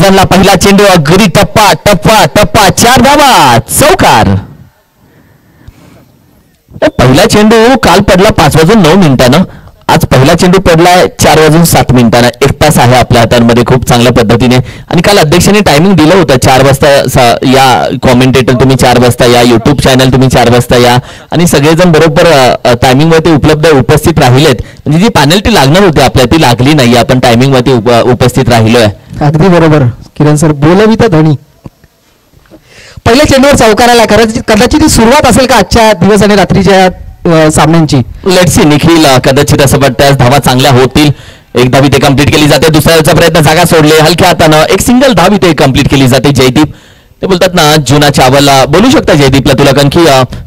रिझनला पहिला चेंडू अगदी टप्पा टप्पा टप्पा 4 धावा चौकार. पहिला चेंडू काल पडला 5:09 आज पहिला चेंडू पडलाय 4:07 1 तास आहे आपल्या हातांमध्ये खूप चांगल्या पद्धतीने. आणि काल अध्यक्षांनी टायमिंग दिलं होतं 4 वाजता या. कॉमेंटेटर तुम्ही 4 वाजता या, युट्यूब चॅनल तुम्ही 4 वाजता या आणि सगळेजण बरोबर टायमिंग वरती उपस्थित राहिलेत. म्हणजे जी पॅनल्टी लागणार होती आपल्या ती लागली नाही. आपण टायमिंग वरती उपस्थित राहिलोय. अगदी बरोबर किरण सर, बोलविता धनी. पहिल्या चेंडूवर चौकाराला कदाचित ही सुरुवात असेल का आजच्या दिवस आणि रात्रीच्या सामन्यांची. लेट्स सी निखिल, कदाचित असं वाटतं धावा चांगल्या होतील. एक धाव इथे कंप्लीट केली जाते. दुसऱ्याचा प्रयत्न जागा सोडले हलक्या हातानं. एक सिंगल धाव इथे कंप्लीट केली जाते. जयदीप ते बोलतात ना जुना चावलला बोलू शकता जयदीपला तुला, कारण की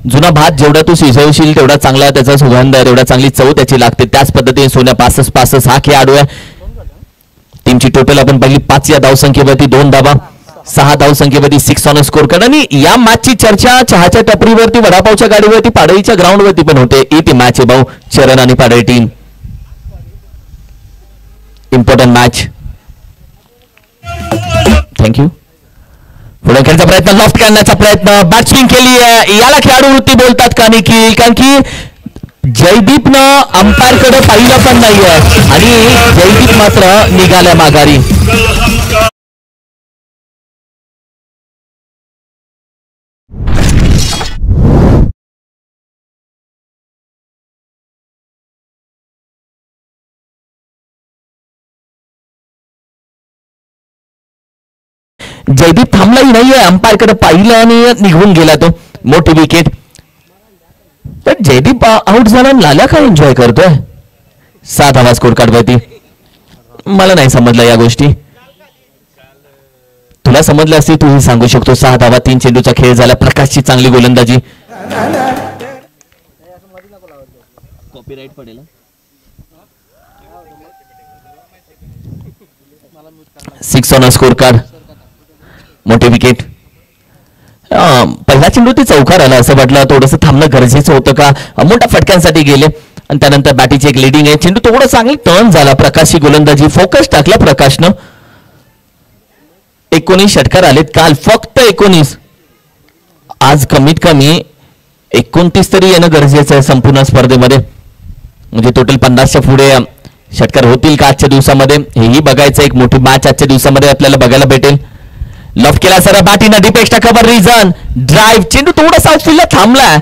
जुना भात जेवढा तू शिजवशील तेवढा चांगला त्याचा सुगंध तेवढा चांगली चव त्याची लागते. त्याच पद्धतीने सोन्या पासस हा खेळाडू आहे. टीमची टोटल आपण पहिली 5 या धावसंख्येवरती 2 धावा 6 धावसंख्येवरती 6 ऑन स्कोर करणार. आणि या मॅचची चर्चा चहाच्या टपरीवरती वडापावच्या गाडीवरती पाडळीच्या ग्राउंडवरती पण होते. ती मॅच आहे भाऊ, चरण आणि Padali team. Important match. Thank you. पुढे खेळण्याचा प्रयत्न, लॉफ्ट करण्याचा प्रयत्न, बॅट्सविंग केली आहे. याला खेळाडू वृत्ती बोलतात का निखिल, कारण की जयदीपनं अंपायर कडे पाहिलं पण नाहीये आणि जयदीप मात्र निघाल्या माघारी. जयदीप थांबलाही नाहीये, अंपायर कडे पाहिलं आणि निघून गेला तो. मोठी विकेट. पण जयदीप आउट झाला, लाल्या काय एन्जॉय करतोय. 6 धावा स्कोर कार्डवरती. मला नाही समजलं या गोष्टी. तुला समजलं असते तूही सांगू शकतो. 6 धावा 3 चेंडूचा खेळ झाला. प्रकाशची चांगली गोलंदाजी. कॉपीराइट पडेल. 6 ऑन स्कोर कार्ड. मोठी विकेट. पहिला चेंडू ती चौकार आला. असं वाटलं थोडंसं थांबणं गरजेचं होतं का. मोठ्या फटक्यांसाठी गेले आणि त्यानंतर बॅटीची एक लिडिंग आहे. चेंडू थोडा चांगली टर्न झाला. प्रकाशची गोलंदाजी. फोकस टाकला प्रकाशनं. 19 षटकार आलेत काल, फक्त 19. आज कमीत कमी 29 तरी येणं गरजेचं आहे संपूर्ण स्पर्धेमध्ये. म्हणजे टोटल 50च्या पुढे षटकार होतील का आजच्या दिवसामध्ये हेही बघायचं. एक मोठी मॅच आजच्या दिवसामध्ये आपल्याला बघायला भेटेल. लॉफ्ट केला सर बॅटीनं. Deep extra cover region drive. चेंडू थोडासा आउटफील्डला थांबलाय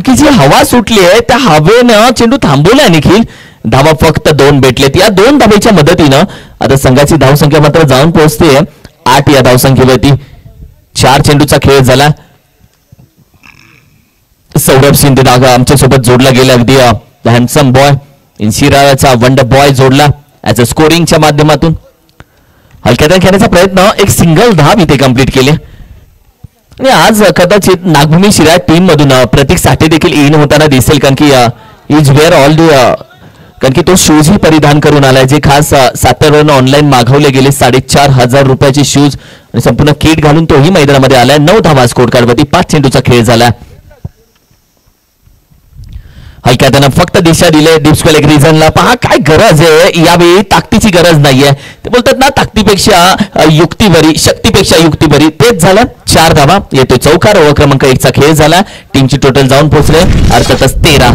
की जी हवा सुटली आहे त्या हवेनं चेंडू थांबवलाय निखिल. धावा फक्त 2 भेटलेत. या 2 धावेच्या मदतीनं आता संघाची धावसंख्या मात्र जाऊन पोहोचते 8 या धावसंख्येवरती. 4 चेंडूचा खेळ झाला. सौरभ शिंदे आमच्या सोबत जोडला गेला. अगदी हँडसम बॉय इन्शिराचा वंडर बॉय जोडला ऍज अ स्कोरिंगच्या माध्यमातून. हलक्यात खेळण्याचा प्रयत्न. एक सिंगल धाव इथे कंप्लीट केले. आणि आज कदाचित नागभूमी शिराळ टीम मधून प्रतीक साठे देखील इन होताना दिसेल, कारण की इज वेअर ऑल द कारण की तो शूज ही परिधान करून आलाय जे खास साताऱ्यावरून ऑनलाईन मागवले गेले. 4,500 रुपयाचे शूज आणि संपूर्ण किट घालून तोही मैदानामध्ये आलाय. 9 धावा स्कोर कार्डवरती. 5 चेंडूचा खेळ झाला. हलक्या त्यानं फक्त दिशा दिले डीप स्क्वेअर एक रिझनला. पहा काय गरज आहे यावेळी. ताकदीची गरज नाहीये. ते बोलतात ना ताकदीपेक्षा युक्तीवरी, शक्तीपेक्षा युक्तीवरी. तेच झालं. 4 धावा येतोय चौकार. ओव्हर क्रमांक 1चा खेळ झाला. टीमची टोटल जाऊन पोहोचले अर्थातच 13.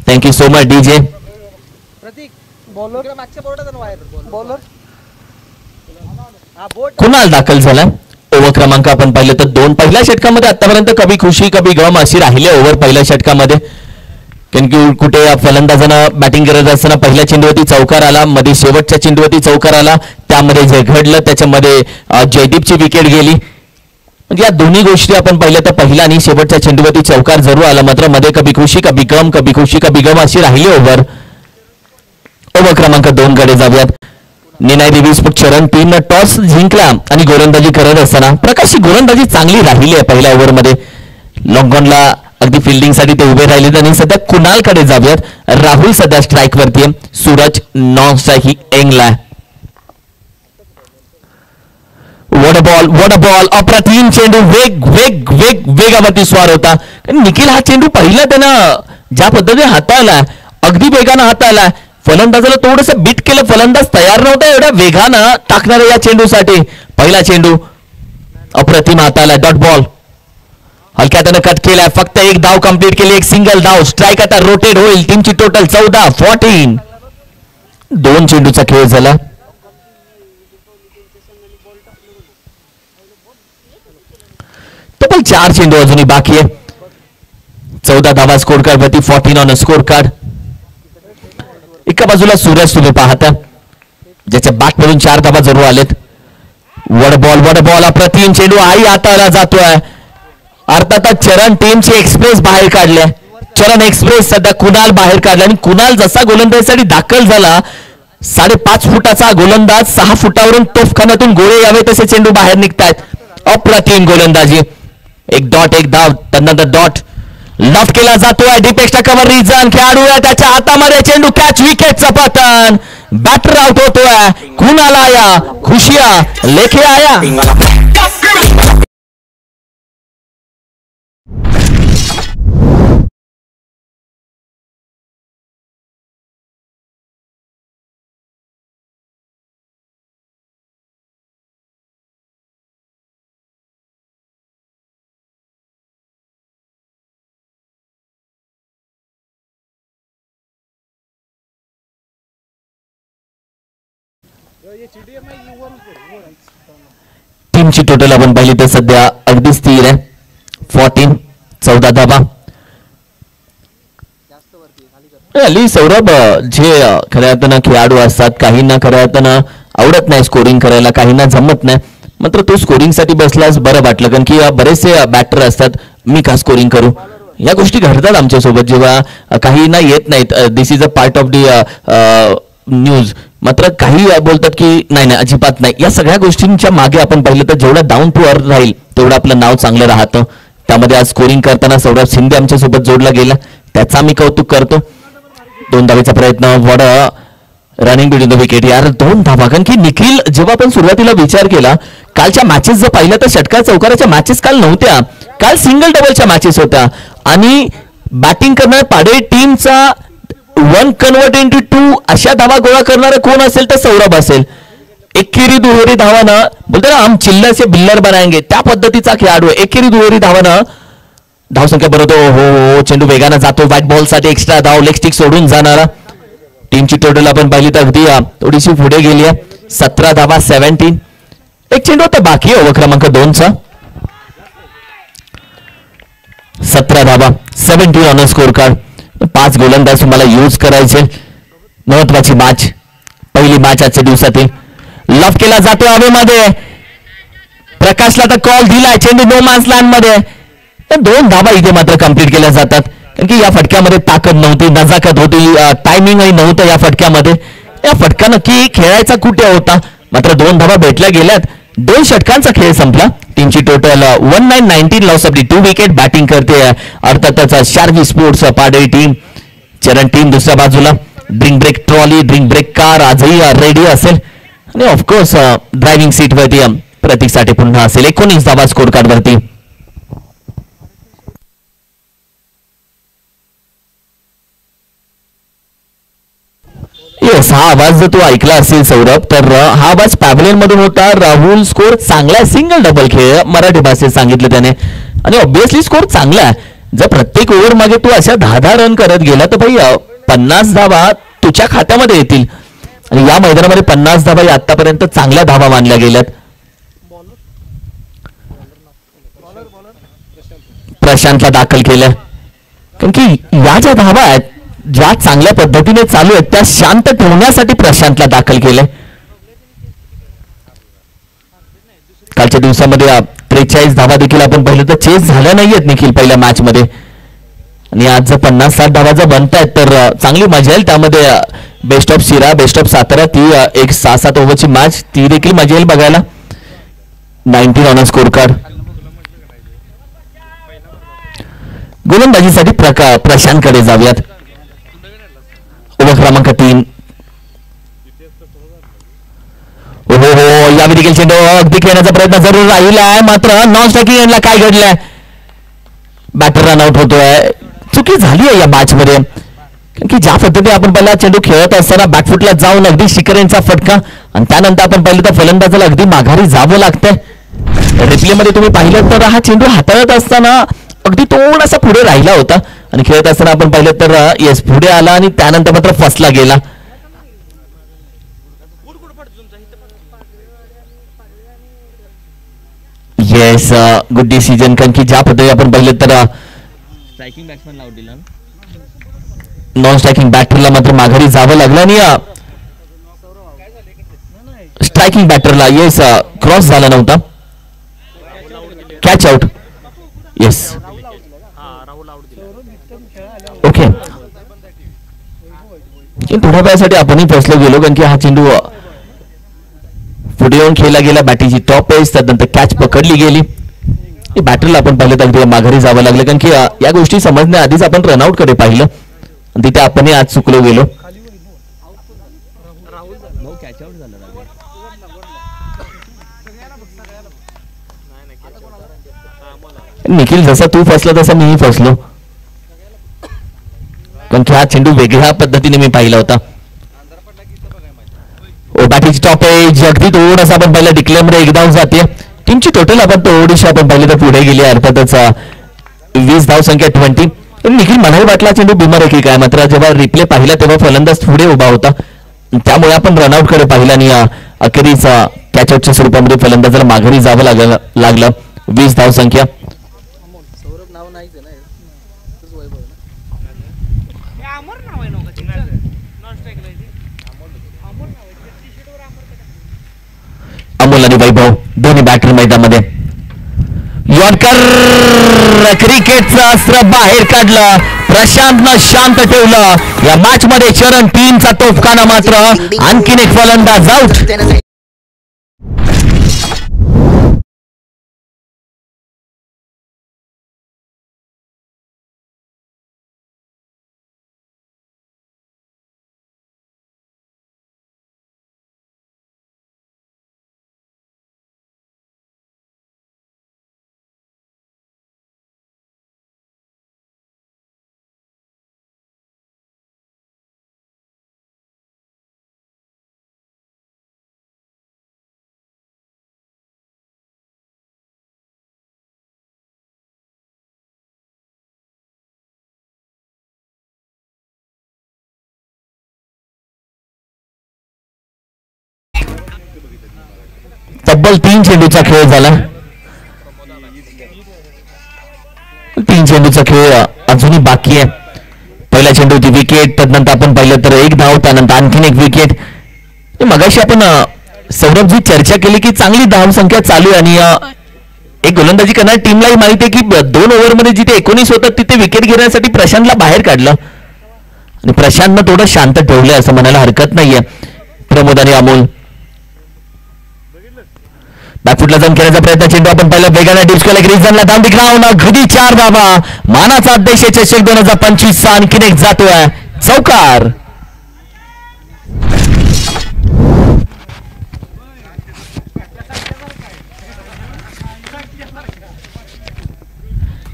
Thank you so much DJ. Kunal दाखल झाला. ओव्हर क्रमांक आपण पाहिलं तर 2. पहिल्या षटकामध्ये आतापर्यंत कभी खुशी कभी गम अशी राहिले ओव्हर पहिल्या षटकामध्ये. कारण की कुठे फलंदाजानं बॅटिंग करत असताना पहिल्या चेंडूवरती चौकार आला. मध्ये शेवटच्या चेंडूवरती चौकार आला. त्यामध्ये जे घडलं त्याच्यामध्ये जयदीपची विकेट गेली. म्हणजे या दोन्ही गोष्टी आपण पाहिल्या तर पहिला आणि शेवटच्या चेंडूवरती चौकार जरूर आला. मात्र मध्ये कभी खुशी कभी गम अशी राहिली ओव्हर. ओव्हर क्रमांक 2 कडे जाऊयात. निनाय देवी स्पोर्ट चरण टीमनं टॉस जिंकला आणि गोलंदाजी करत असताना प्रकाशची गोलंदाजी चांगली राहिली आहे पहिल्या ओव्हरमध्ये. लॉंगॉनला अगदी फिल्डिंग साठी ते उभे राहिले आणि सध्या कुणालकडे जाऊयात. राहुल सध्या स्ट्राईक वरती आहे. सूरज नॉन स्ट्राईक ही एंगला. वॉट अ बॉल अप्रतिम चेंडू. वेगावरती स्वार होता. निखिल हा चेंडू पहिला त्यानं ज्या पद्धतीने हाताळला अगदी वेगानं हाताळला. फलंदाजाला थोडंसं बीट केलं. फलंदाज तयार नव्हता एवढ्या वेगानं टाकणाऱ्या या चेंडूसाठी. पहिला चेंडू अप्रतिम हाताळला. डॉट बॉल हलक्या त्यानं कट केलाय. फक्त एक धाव कंप्लीट केली. एक सिंगल धाव. स्ट्राईक आता रोटेट होईल. टीमची टोटल 14. 2 चेंडूचा खेळ झाला. तब्बल 4 चेंडू अजूनही बाकी आहे. 14 धावा स्कोर कार्ड वरती. 14 ऑन अ स्कोर कार्ड. एका बाजूला सूरज तुम्ही पाहता ज्याच्या बॅट मधून 4 धावा जरूर आलेत. वॉट बॉल अप्रतिम चेंडू आई हाताळला जातोय. अर्थातच चरण टीमची एक्सप्रेस बाहेर काढल्या. चरण एक्सप्रेस सध्या कुणाल बाहेर काढला आणि कुणाल जसा गोलंदाजीसाठी दाखल झाला 5.5 फुटाचा गोलंदाज 6 फुटावरून तोफखान्यातून गोळे यावे तसे चेंडू बाहेर निघतायत. अप्रतिम गोलंदाजी. एक डॉट एक धाव त्यानंतर डॉट. लॉफ्ट केला जातोय. डीपेक्स्ट्रा कव्हर रिझन. खेळाडू आहे त्याच्या हातामध्ये चेंडू. कॅच विकेटचं पतन. बॅटर आउट होतोय. कुणाल आया खुशिया लेके आया. टीमची टोटल आपण पाहिली तर सध्या अगदी स्थिर आहे. 14 धावा. सौरभ जे खऱ्या अर्थानं खेळाडू असतात काहींना खऱ्या अर्थानं आवडत नाही स्कोरिंग करायला, काहींना जमत नाही. मात्र तो स्कोरिंग साठी बसलाच बरं वाटलं कारण की बरेचसे बॅटर असतात मी का स्कोरिंग करू या गोष्टी घडतात आमच्यासोबत जेव्हा काहींना येत नाहीत. This is a part of the news. मात्र काही बोलतात की नाही अजिबात नाही. या सगळ्या गोष्टींच्या मागे आपण पाहिलं तर जेवढा डाऊन टू अर्थ राहील तेवढं आपलं नाव चांगलं राहतं. त्यामध्ये आज स्कोरिंग करताना सौरभ शिंदे आमच्यासोबत जोडला गेला त्याचा मी कौतुक करतो. 2 धावेचा प्रयत्न. What running between the wicket. यार 2 धावा. कारण की निखिल जेव्हा आपण सुरुवातीला विचार केला कालच्या मॅचेस जर पाहिलं तर षटकार चौकाराच्या मॅचेस काल नव्हत्या. काल सिंगल डबलच्या मॅचेस होत्या आणि बॅटिंग करणाऱ्या पाडे टीमचा 1 कन्वर्ट इंटू 2 अशा धावा गोळा करणारा कोण असेल तर सौरभ असेल. एकेरी दुहेरी धावानं बोलते ना हम चिल्लर से बिल्लर बनाएंगे त्या पद्धतीचा खेळाडू. एकेरी दुहेरी धावानं धावसंख्या बरोबर. हो चेंडू वेगानं जातो. व्हाईट बॉल साठी एक्स्ट्रा धाव. लेग स्टिक सोडून जाणारा. टीमची टोटल आपण पाहिली तर अगदी थोडीशी पुढे गेली आहे. 17 धावा. 17. एक चेंडू आता बाकी ओव्हर क्रमांक 2 चा. 17 धावा. 17 ऑन स्कोर कार्ड. 5 गोलंदाज तुम्हाला यूज करायचे. महत्वाची मॅच पहिली मॅच आजच्या दिवसातील. लॉफ केला जातो हवेमध्ये. प्रकाशला तर कॉल दिलाय. चेंडू नो मॅन्स लँड मध्ये. 2 धावा इथे मात्र कंप्लीट केल्या जातात कारण की या फटक्यामध्ये ताकद नव्हती, नजाकत होती, टायमिंगही नव्हतं या फटक्यामध्ये. या फटका नक्की खेळायचा कुठे होता. मात्र 2 धावा भेटल्या गेल्यात. 2 षटकांचा खेळ संपला. टीमची total 1919 loss of the 2 wicket. Batting करते अर्थातच Sharvi sports Padali team. Charan team दुसऱ्या बाजूला. Drink break trolley drink break car आजही रेडी असेल आणि ऑफकोर्स ड्रायव्हिंग सीट वरती प्रतीकसाठी पुन्हा असेल. 19 धावा स्कोर कार्ड वरती. येस हा आवाज जर तू ऐकला असेल सौरभ तर हा आवाज पॅव्हलियन मधून होता. राहुल स्कोर चांगला. सिंगल डबल खेळ मराठी भाषेत सांगितलं त्याने आणि ऑब्विसली स्कोर चांगला आहे. जर प्रत्येक ओव्हर मागे तू अशा 10 रन करत गेला तर भाई 50 धावा तुझ्या खात्यामध्ये येतील आणि या मैदानामध्ये 50 धावा या आतापर्यंत चांगल्या धावा मानल्या गेल्यात. प्रशांतला दाखल केलं कारण की या ज्या धावा आहेत ज्या चांगल्या पद्धतीने चालू आहेत त्या शांत ठेवण्यासाठी प्रशांतला दाखल केलंय. कालच्या दिवसामध्ये 43 धावा देखील आपण पाहिलं तर चेस झाल्या नाहीयेत निखिल पहिल्या मॅच मध्ये आणि आज जर 50-60 धावा जर बनतायत तर चांगली मजा येईल. त्यामध्ये बेस्ट ऑफ शिरा बेस्ट ऑफ सातारा ती एक 6-7 ओव्हरची मॅच ती देखील मजा येईल बघायला. 19 ऑन स्कोर कार्ड. गोलंदाजीसाठी प्रशांतकडे जाऊयात. ओव्हर क्रमांक 3. हो यावेळी देखील चेंडू अगदी खेळण्याचा प्रयत्न जरूर राहिला आहे, मात्र नॉन स्ट्रायकिंग एंडला काय घडलंय, बॅटर रन आउट होतोय. चुकी झाली आहे या मॅच मध्ये, कारण की ज्या पद्धतीने आपण पहिला चेंडू खेळत असताना बॅकफुटला जाऊन अगदी शिखरेंचा फटका आणि त्यानंतर आपण पाहिलं तर फलंदाजाला अगदी माघारी जावं लागतंय. रिप्ले मध्ये तुम्ही पाहिलं तर हा चेंडू हाताळत असताना अगदी थोडासा पुढे राहिला होता आणि खेळत असताना आपण पाहिलं तर येस पुढे आला आणि त्यानंतर मात्र फसला गेला. येस गुड डिसिजन, कारण की ज्या पद्धतीने आपण पाहिलं तर स्ट्रायकिंग बॅट्समॅनला आउट दिला, नॉन स्ट्रायकिंग बॅटरला मात्र माघारी जावं लागलं आणि स्ट्रायकिंग बॅटरला येस क्रॉस झाला नव्हता, कॅच आउट. येस ओके, थोड्या वेळासाठी आपणही फसलो गेलो, कारण की हा चेंडू पुढे येऊन खेळला गेला, बॅटीची टॉप एज, त्यानंतर कॅच पकडली गेली. बॅटरला आपण पाहिलं तर अगदी माघारी जावं लागलं, कारण की या गोष्टी समजण्याआधीच आपण रनआउट कडे पाहिलं आणि तिथे आपणही आज चुकलो गेलो. निखिल जसा तू फसला तसा मीही फसलो, कारण की हा चेंडू वेगळ्या पद्धतीने मी पाहिला होता. बॅटीची टॉप एज अगदी थोडासा आपण पाहिलं डिक्लेअर मध्ये एकदा जाते. टीमची टोटल आपण थोडीशी आपण पाहिली तर पुढे गेली, अर्थातच 20 धावसंख्या 20. निखिल मनाही वाटला चेंडू बिमर आहे की काय, मात्र जेव्हा रिप्ले पाहिला तेव्हा फलंदाज पुढे उभा होता, त्यामुळे आपण रनआउट कडे पाहिलं आणि अखेरीच कॅचआउटच्या स्वरूपामध्ये फलंदाजाला माघारी जावं लागलं. 20 धावसंख्या. अमोल आणि वैभव दोन्ही बॅटर मैदानामध्ये. यॉर्कर क्रिकेटचं अस्त्र बाहेर काढलं, प्रशांतनं शांत ठेवलं. या मॅच मध्ये चरण 3चा तोफखाना, मात्र आणखीन एक फलंदाज आउट. तब्बल 3 चेंडूचा खेळ झाला. 3 चेंडूचा खेळ अजूनही बाकी आहे. पहिला चेंडू होती विकेट, त्यानंतर आपण पाहिलं तर 1 धाव, त्यानंतर आणखीन एक विकेट. मगाशी आपण सौरभजी चर्चा केली की चांगली धावसंख्या चालू आहे आणि एक गोलंदाजी करणाऱ्या टीमलाही माहिती आहे की 2 ओव्हरमध्ये जिथे 19 होतात तिथे विकेट घेण्यासाठी प्रशांतला बाहेर काढलं आणि प्रशांतनं थोडं शांत ठेवलंय असं म्हणायला हरकत नाहीये. प्रमोद आणि अमोल बॅकफुटला जाऊन खेळण्याचा प्रयत्न, चेंडू आपण पाहिला वेगाने डिस्कला ग्रीजनला धाव ग्राउंड, अगदी 4 धावा. मानाचा अध्यक्ष चषक 2025 आणखीन एक जातोय चौकार.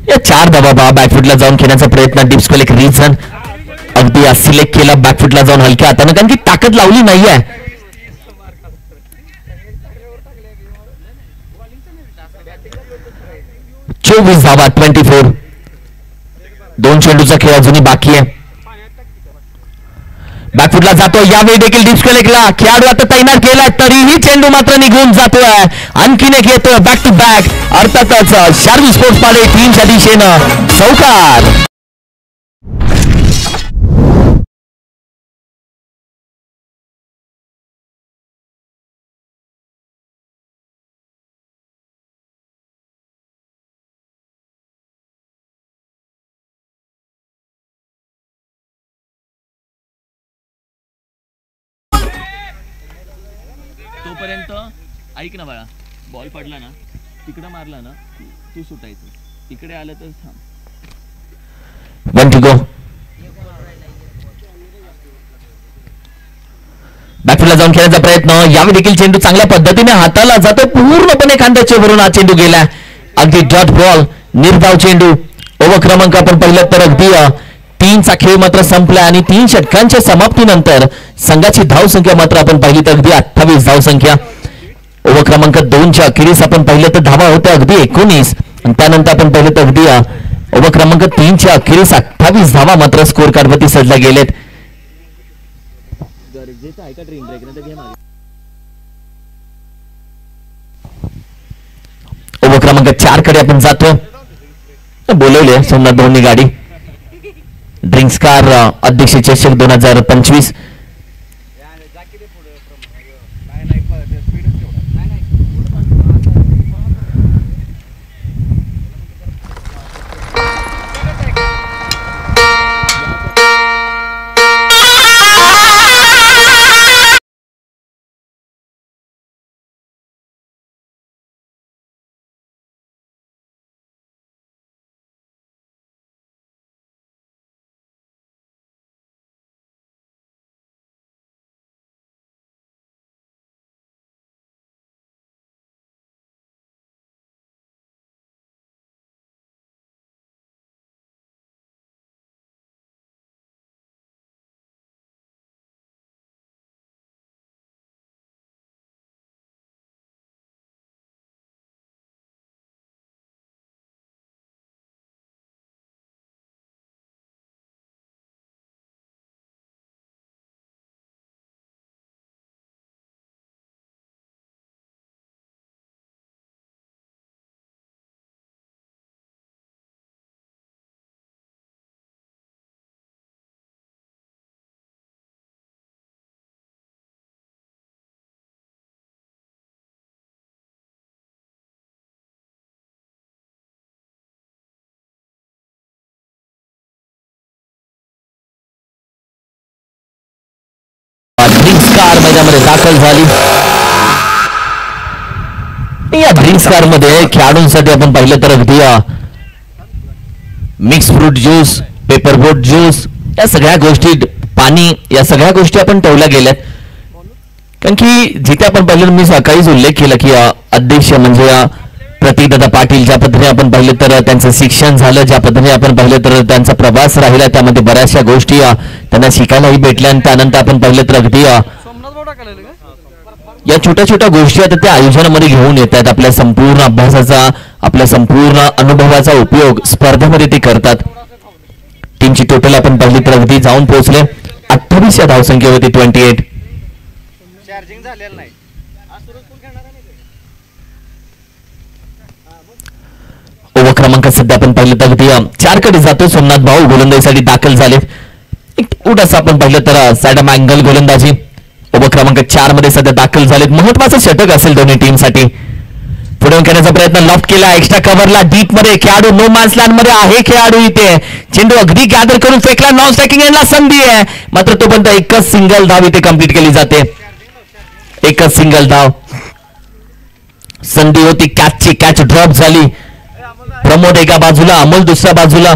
या 4 धावा बॅकफुटला जाऊन खेळण्याचा प्रयत्न, डिस्कल एक रिझन अगदी सिलेक्ट केला बॅकफुटला जाऊन हलक्या हाताने, कारण की ताकद लावली नाहीये. 24 धावा 24. 2 चेंडूचा खेळ अजूनही बाकी आहे. बॅकफुटला जातो, यावेळी देखील डिस्कनेक्टला खेळाडू आता तैनात केलाय, तरीही चेंडू मात्र निघून जातोय. आणखीन एक येतोय बॅक टू बॅक, अर्थातच शार्वी स्पोर्ट्स पाडे टीमच्या दिशेनं चौकार. तोपर्यंत ऐक ना बाळा, बॉल पडला ना तिकडं मारला ना तू सुटायचं, इकडे आलं तर थांब. 1 to go. बॅकफील्डला जाऊन खेळण्याचा प्रयत्न, यावेळी देखील चेंडू चांगल्या पद्धतीने हाताला जातो, पूर्णपणे खांद्याच्या वरून हा चेंडू गेला. अगदी डॉट बॉल, निर्धाव चेंडू. ओव्हर क्रमांक आपण पाहिलं तर अगदी 3चा खेळ मात्र संपला आणि 3 षटकांच्या समाप्तीनंतर संघाची धावसंख्या मात्र आपण पाहिली तर अगदी 28 धावसंख्या. ओव्हर क्रमांक 2च्या अखेरीस आपण पाहिलं तर धावा होत्या अगदी 19 आणि त्यानंतर आपण पाहिलं तर अगदी ओव्हर क्रमांक 3च्या अखेरीस 28 धावा मात्र स्कोर कार्डवरती सजल्या गेलेत. ओव्हर क्रमांक 4 कडे आपण जातो. बोलवले सोमनाथ भाऊंनी गाडी. ड्रिंक्स कार अध्यक्ष चषक 2025. ड्रिंक्स कार मैदानामध्ये दाखल झाली. या ड्रिंक्स कार मध्ये खेळाडूंसाठी आपण पाहिलं तर अगदी mix fruit juice, paper boat juice, या सगळ्या गोष्टी, पाणी, या सगळ्या गोष्टी आपण ठेवल्या गेल्यात. कारण की जिथे आपण पाहिलं, मी सकाळीच उल्लेख केला की अध्यक्ष म्हणजे प्रतीकदादा पाटील, ज्या पद्धतीने आपण पाहिलं तर त्यांचं शिक्षण झालं, ज्या पद्धतीने आपण पाहिलं तर त्यांचा प्रवास राहिला, त्यामध्ये बऱ्याचशा गोष्टी त्यांना शिकायलाही भेटल्या. आणि त्यानंतर आपण पाहिलं तर अगदी या छोट्या छोट्या गोष्टी आता त्या आयोजनामध्ये घेऊन येतात. आपल्या संपूर्ण अभ्यासाचा, आपल्या संपूर्ण अनुभवाचा उपयोग स्पर्धेमध्ये ते करतात. टीमची टोटल आपण पाहिली तर अगदी जाऊन पोहोचले 28 या धावसंख्येवरती 28. ओव्हर क्रमांक सध्या आपण पाहिलं तर अगदी 4 कडे जातो. सोमनाथ भाऊ गोलंदाजीसाठी दाखल झाले. एक असं आपण पाहिलं तर सॅडम अँगल गोलंदाजी ओव्हर क्रमांक 4 मध्ये सध्या दाखल झालेत. महत्वाचं षटक असेल दोन्ही टीमसाठी. पुढे करण्याचा प्रयत्न, लॉफ्ट केला, एक्स्ट्रा कव्हरला, डीप मध्ये खेळाडू नो मॅन्स लँड मध्ये आहे. खेळाडू इथे चेंडू अगदी गॅदर करून फेकला, नॉन स्ट्रायकिंग एंडला संधी आहे, मात्र तोपर्यंत एकच सिंगल धाव इथे कंप्लीट केली जाते. एकच सिंगल धाव. संधी होती कॅचची, कॅच ड्रॉप झाली. प्रमोद एका बाजूला, अमोल दुसऱ्या बाजूला.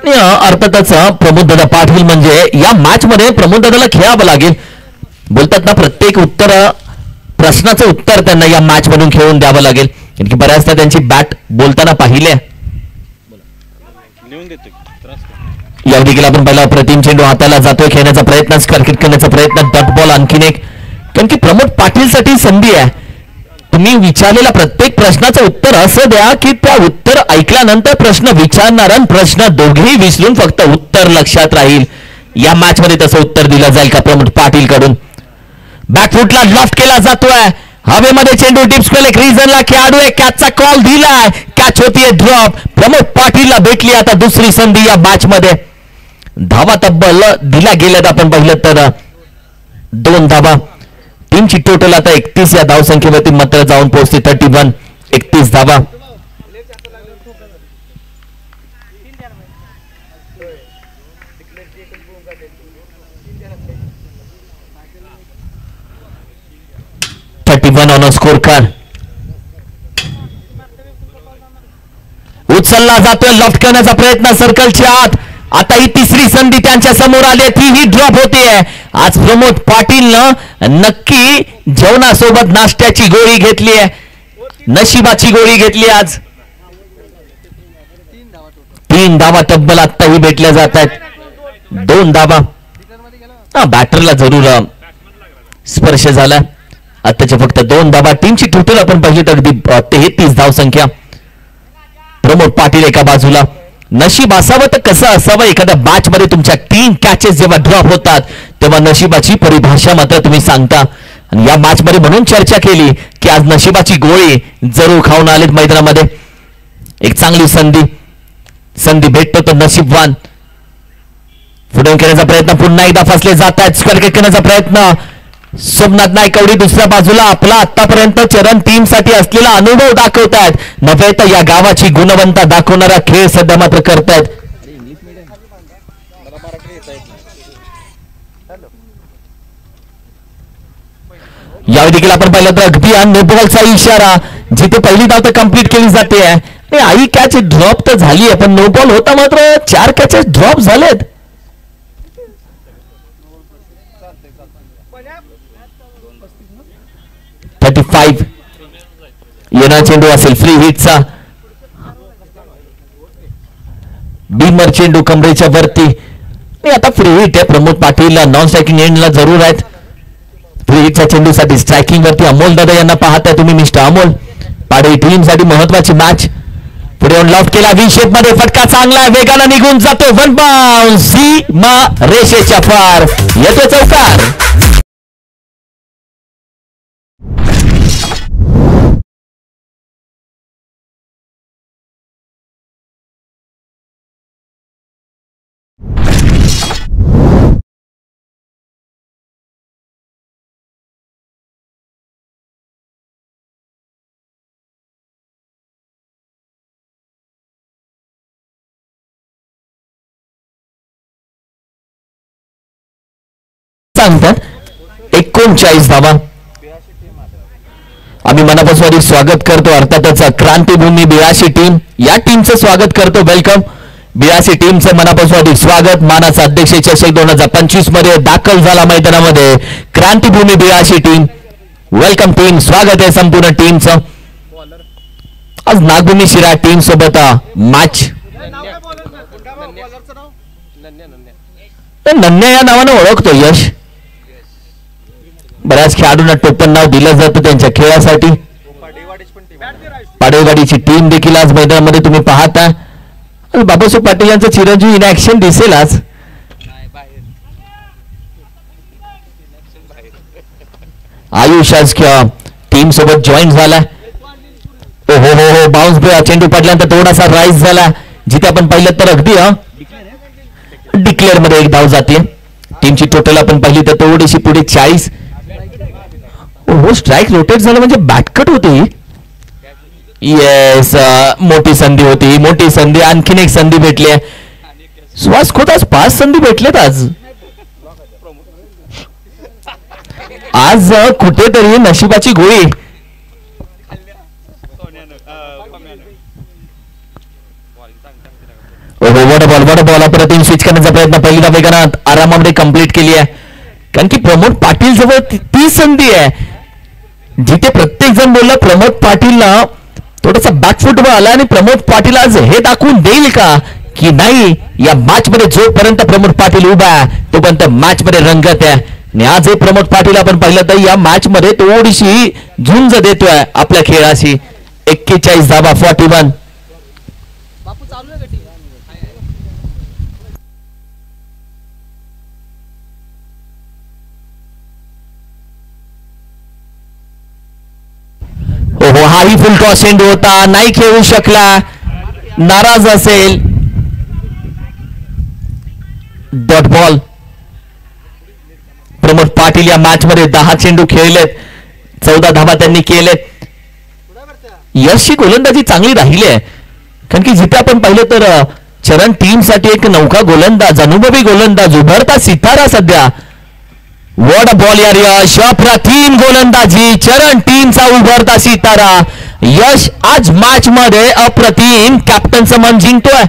अर्थातच प्रमोद दादा पाटील म्हणजे या मॅच मध्ये प्रमोद दादाला खेळावं लागेल. बोलतात ना, प्रत्येक प्रश्नाचं उत्तर त्यांना या मॅच मधून खेळून द्यावं लागेल. कारण बऱ्याचदा त्यांची बॅट बोलताना पाहिले. या देखील आपण पहिला अप्रतिम चेंडू हाताला जातोय, खेळण्याचा प्रयत्न, क्रिकेट करण्याचा प्रयत्न, डॉट बॉल आणखीन एक. कारण की प्रमोद पाटील साठी संधी आहे. तुम्ही विचारलेल्या प्रत्येक प्रश्नाचं उत्तर असं द्या की त्या उत्तर ऐकल्यानंतर प्रश्न विचारणार आणि प्रश्न दोघेही विसरून फक्त उत्तर लक्षात राहील. या मॅच मध्ये तसं उत्तर दिलं जाईल का प्रमोद पाटील कडून? बॅकफुटला लॉफ्ट केला जातोय, हवेमध्ये चेंडू डीप स्क्वेअर एक रिझनला खेळाडू आहे, कॅचचा कॉल दिलाय, कॅच होतीये ड्रॉप. प्रमोद पाटीलला भेटली आता दुसरी संधी या मॅच मध्ये. धावा तब्बल दिल्या गेल्यात आपण पाहिलं तर 2 धावा. टीमची टोटल आता 31 या धावसंख्येवरती मात्र जाऊन पोहोचते 31. 31 धावा. On score card. सल्ला जातोय, लॉफ्ट करण्याचा प्रयत्न सर्कलच्या आत. आता ही तिसरी संधी त्यांच्या समोर आली, ती ड्रॉप होते. आज प्रमोद पाटीलनं नक्की जेवणासोबत नाश्त्याची गोळी घेतली आहे, नशिबाची गोळी घेतली. आज 3 धावा तब्बल आत्ताही भेटल्या जात आहेत. 2 धावा बॅटरला जरूर स्पर्श झाला. आताच्या फक्त 2 धावा. टीमची टोटल आपण पाहिली तर अगदी 33 धाव संख्या. प्रमोद पाटील एका बाजूला. नशीब असावं तर कसं असावं, एखाद्या मॅच मध्ये तुमच्या 3 कॅचेस जेव्हा ड्रॉप होतात तेव्हा नशिबाची परिभाषा मात्र तुम्ही सांगता. आणि या मॅच मध्ये म्हणून चर्चा केली की आज नशिबाची गोळी जरूर खाऊन आलेत मैदानामध्ये. एक चांगली संधी भेटतो तर नशीबवान. पुढे करण्याचा प्रयत्न पुन्हा एकदा फसले जात आहेत. स्क्वेअर करण्याचा प्रयत्न सोमनाथ नायकवडी दुसऱ्या बाजूला. आपला आतापर्यंत चरण टीम साठी असलेला अनुभव दाखवतायत, नव्हे तर या गावाची गुणवंता दाखवणारा खेळ सध्या मात्र करतायत. यावेळी देखील आपण पाहिलं तर अगदी नो बॉलचा इशारा, जिथे पहिली धाव तर कंप्लीट केली जाते. आई कॅच ड्रॉप तर झाली आहे, पण नो बॉल होता मात्र 4 कॅचेस ड्रॉप झालेत. येणार चेंडू असेल फ्री हिटचा. बीमर चेंडू कमरेच्या वरती. आता फ्री हिट आहे. प्रमोद पाटील नॉन स्ट्रायकिंग एंडला जरूर आहेत. फ्री हिटच्या चेंडूसाठी स्ट्रायकिंग वरती अमोल दादा यांना पाहताय तुम्ही. मिस्टर अमोल पाडे टीम साठी महत्वाची मॅच. पुढे लॉफ्ट केला, व्ही शेप मध्ये फटका चांगला वेगाला निघून जातो. 1 बाउन्स, सीमा रेषेच्या पार येतो चौकार. सांगतात 39 धावा. आम्ही मनापासून स्वागत करतो अर्थातच क्रांतीभूमी 82 टीम या टीमचं स्वागत करतो. वेलकम 82 टीमचं मनापासून स्वागत. मानाचा अध्यक्ष चषक 2025 मध्ये दाखल झाला मैदानामध्ये क्रांतीभूमी 82 टीम. वेलकम टीम, स्वागत आहे संपूर्ण टीमचं. आज नागभूमी शिरा टीम सोबत मॅच. नन्या या नावानं ओळखतो यश. बऱ्याच खेळाडूंना टोपण नाव दिलं जातं त्यांच्या खेळासाठी. पाडेवाडीची टीम देखील आज मैदानामध्ये तुम्ही पाहता. बाबासाहेब पाटील यांचं चिरंजीव इन ऍक्शन दिसेल आज. आयुष आज टीम सोबत जॉईन झाला. हो हो हो बाउन्स चेंडू पडल्यानंतर थोडासा राईज झाला, जिथे आपण पाहिलं तर अगदी डिक्लेअर मध्ये 1 धाव जाते. टीमची टोटल आपण पाहिली तर थोडीशी पुढे 40. हो स्ट्राईक रोटेट झालं म्हणजे बॅटकट होती. येस, मोठी संधी होती, मोठी संधी. आणखीन एक संधी भेटली. सुहास खोत आज 5 संधी भेटलेत. आज कुठेतरी नशिबाची गोळी. वड बॉल परत स्विच करण्याचा प्रयत्न पहिली धाव वेगानं आरामामध्ये कंप्लीट केली आहे. कारण की प्रमोद पाटील जवळ ती संधी आहे जिथे प्रत्येक जण बोलला प्रमोद पाटीलला थोडासा बॅकफुट आला आणि प्रमोद पाटील आज हे दाखवून देईल का की नाही. या मॅच मध्ये जोपर्यंत प्रमोद पाटील उभा आहे तोपर्यंत मॅच मध्ये रंगत आहे. आणि आज हे प्रमोद पाटील आपण पाहिलं तर या मॅच मध्ये थोडीशी झुंज देतोय आपल्या खेळाशी. 41 धावा 41. हो हाही फुल टॉस चेंडू होता, नाही खेळू शकला, नाराज असेल. Dot ball. प्रमोद पाटील या मॅच मध्ये 10 चेंडू खेळलेत, 14 धावा त्यांनी केलेत. यशची गोलंदाजी चांगली राहिली आहे. कारण की जिथे आपण पाहिलं तर चरण टीम साठी एक नौका गोलंदाज, अनुभवी गोलंदाज, उभरता सितारा सध्या. वॉट अ बॉल यार यश. अप्रतिम गोलंदाजी, चरण टीमचा उभरता सितारा. यश आज मॅच मध्ये अप्रतिम कॅप्टनचं मन जिंकतोय.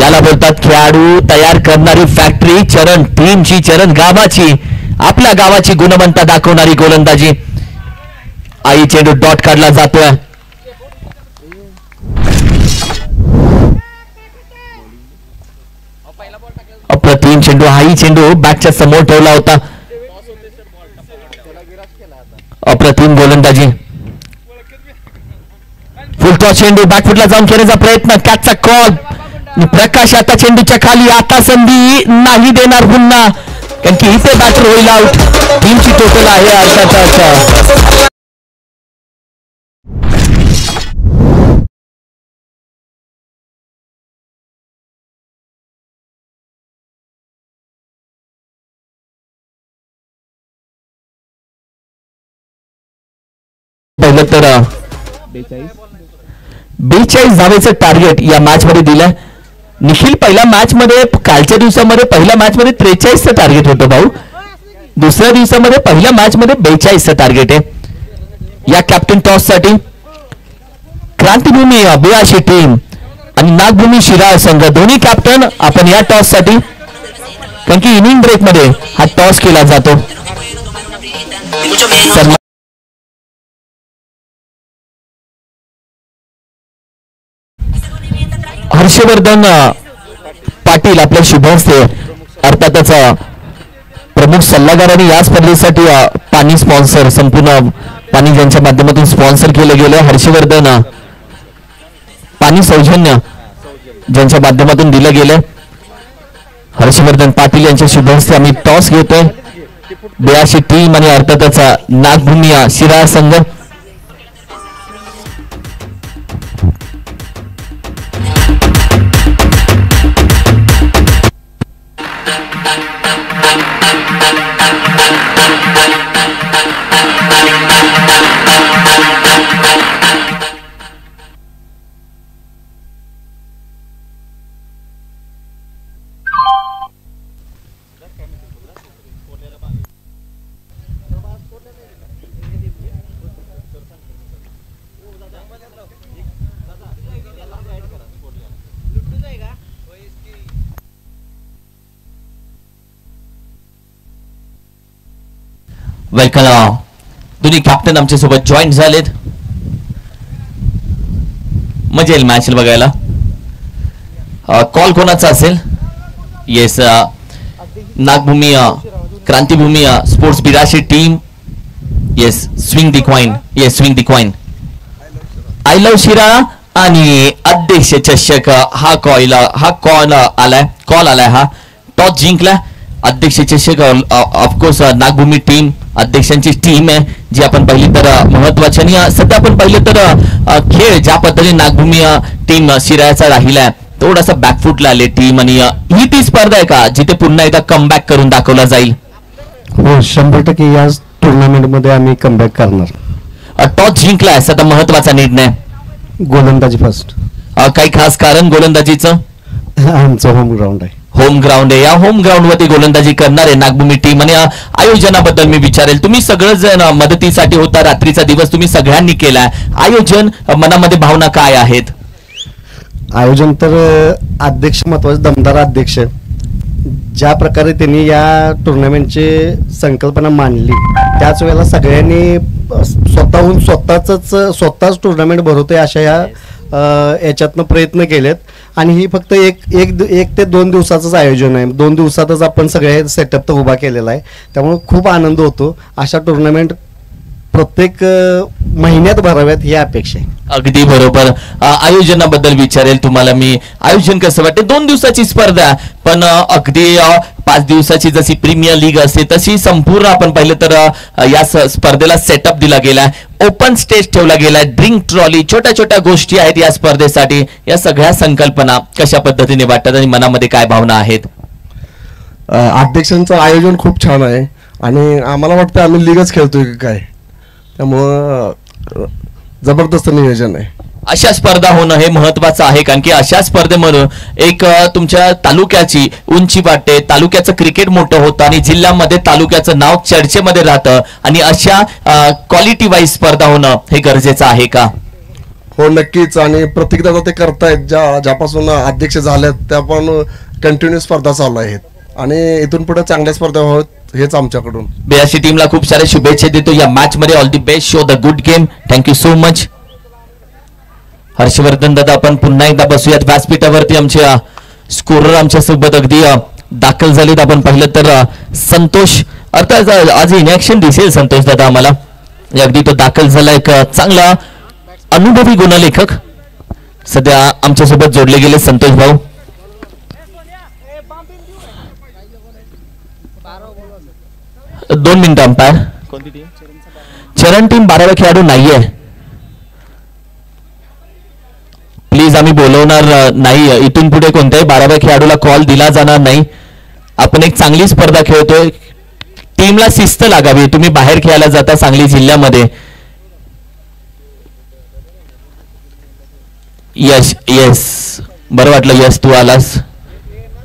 याला बोलतात खेळाडू तयार करणारी फॅक्टरी. चरण टीमची, चरण गावाची, आपल्या गावाची गुणवत्ता दाखवणारी गोलंदाजी. आई चेंडू डॉट काढला जातोय. अप्रतिम चेंडू, हाही चेंडू बॅटच्या समोर ठेवला होता. अप्रतिम गोलंदाजी. फुलटॉस चेंडू बॅकफुटला जाऊन खेळण्याचा प्रयत्न, कॅचचा कॉल. प्रकाश आता चेंडूच्या खाली. आता संधी नाही देणार पुन्हा, कारण की इथे बॅटर होईल आउट. टीमची टोटल आहे अर्धा. पहिलं तर 42 धावेचं टार्गेट या मॅच मध्ये दिलंय. निखिल पहिल्या मॅच मध्ये, कालच्या दिवसामध्ये पहिल्या मॅच मध्ये 43चं टार्गेट होतं भाऊ. दुसऱ्या दिवसामध्ये पहिल्या मॅच मध्ये 42चं टार्गेट आहे. या कॅप्टन टॉस साठी क्रांतिभूमी बिराशी टीम आणि नागभूमी शिराळ संघ दोन्ही कॅप्टन आपण या टॉस साठी, कारण की इनिंग ब्रेक मध्ये हा टॉस केला जातो. हर्षवर्धन पाटील आपल्या शुभ हस्ते, अर्थातच प्रमुख सल्लागार आणि या स्पर्धेसाठी पाणी स्पॉन्सर, संपूर्ण पाणी ज्यांच्या माध्यमातून स्पॉन्सर केलं गेलं. हर्षवर्धन पाणी सौजन्य ज्यांच्या माध्यमातून दिलं गेलं. हर्षवर्धन पाटील यांच्या शुभ हस्ते आम्ही टॉस घेतोय. 82 टीम आणि अर्थातच नागभूमी शिराळ संघ. वेलकम. दोन्ही कॅप्टन आमच्या सोबत जॉईन झालेत. मजा येईल मॅच बघायला. कॉल कोणाचा असेल? येस, नागभूमी क्रांतिभूमी स्पोर्ट्स बिराशी team. Yes, swing the coin. Yes, swing the coin. I love Shirala आणि अध्यक्ष चषक हा कॉल आलाय. हा टॉस जिंकला. अध्यक्ष चषक ऑफकोर्स नागभूमी टीम अध्यक्षांची टीम आहे जी आपण पहिली तर महत्वाची, आणि सध्या आपण पाहिलं तर खेळ ज्या पद्धतीने नागभूमी टीम शिराळ्याचा राहिलाय थोडासा बॅकफुटला आले टीम, आणि ही ती स्पर्धा आहे का जिथे पुन्हा एकदा कमबॅक करून दाखवला जाईल? हो, 100% या टुर्नामेंट मध्ये आम्ही कमबॅक करणार. टॉस जिंकलाय, सध्या महत्वाचा निर्णय. गोलंदाजी फर्स्ट. काही खास कारण गोलंदाजीचं? आमचं होम ग्राउंड आहे. होम ग्राउंड आहे. या होम ग्राउंड वरती गोलंदाजी करणार आहे नागभूमी टीम. आणि आयोजनाबद्दल मी विचारेल, तुम्ही सगळं मदतीसाठी होता, रात्रीचा दिवस तुम्ही सगळ्यांनी केलाय. आयोजन मनामध्ये भावना काय आहेत? आयोजन तर अध्यक्ष महत्वाचे, दमदार अध्यक्ष. ज्या प्रकारे त्यांनी या टुर्नामेंटची संकल्पना मांडली त्याच वेळेला सगळ्यांनी स्वतःहून स्वतःच टुर्नामेंट भरवतोय अशा याच्यातनं प्रयत्न केलेत. आणि ही फक्त एक ते 2 दिवसाचंच आयोजन आहे. 2 दिवसातच आपण सगळे सेटअप तर उभा केलेला आहे. त्यामुळे खूप आनंद होतो. अशा टुर्नामेंट प्रत्येक महिन्यात भराव्यात ही अपेक्षा आहे. अगदी बरोबर. आयोजनाबद्दल विचारेल तुम्हाला मी, आयोजन कसं वाटते? 2 दिवसाची स्पर्धा, पण अगदी 5 दिवसाची जशी प्रीमियर लीग असते तशी संपूर्ण आपण पाहिलं तर या स्पर्धेला सेटअप दिला गेलाय. ओपन स्टेज ठेवला गेलाय, ड्रिंक ट्रॉली, छोट्या छोट्या गोष्टी आहेत या स्पर्धेसाठी. या सगळ्या संकल्पना कशा पद्धतीने वाटतात आणि मनामध्ये काय भावना आहेत? अध्यक्षांचं आयोजन खूप छान आहे आणि आम्हाला वाटतं आम्ही लीगच खेळतोय काय, त्यामुळं जबरदस्त नियोजन आहे. अशा स्पर्धा होणं हे महत्वाचं आहे, कारण की अशा स्पर्धेमधून एक तुमच्या तालुक्याची उंची वाटते, तालुक्याचं क्रिकेट मोठं होतं आणि जिल्ह्यामध्ये तालुक्याचं नाव चर्चेमध्ये राहतं. आणि अशा क्वालिटी वाईज स्पर्धा होणं हे गरजेचं आहे का? हो नक्कीच. आणि प्रत्येक दादा ते करतायत, ज्यापासून अध्यक्ष झाल्यात त्या पण कंटिन्यू स्पर्धा चालू आहेत आणि इथून पुढे चांगल्या स्पर्धा होत हेच आमच्याकडून. BRC टीमला खूप साऱ्या शुभेच्छा देतो या मॅच मध्ये. All the best, show the good game. Thank you so much. Harshvardhan दादा, आपण पुन्हा एकदा बसूयात व्यासपीठावरती. आमचे स्कोरर आमच्या सोबत अगदी दाखल झालेत. आपण पाहिलं तर संतोष, अर्थात आज इनॅक्शन दिसेल संतोष दादा आम्हाला, अगदी तो दाखल झाला. एक चांगला अनुभवी गुणलेखक सध्या आमच्या सोबत जोडले गेले संतोष भाऊ. दोन मिनिटं अंपायर. चरण टीम 12वा खेळाडू नाहीये, प्लीज आम्ही बोलवणार नाही. इथून पुढे कोणत्याही 12व्या खेळाडूला कॉल दिला जाणार नाही. आपण एक चांगली स्पर्धा खेळतोय, टीमला शिस्त लागावी. तुम्ही बाहेर खेळायला जाता सांगली जिल्ह्यामध्ये. यश, यस बरं वाटलं यस तू आलास.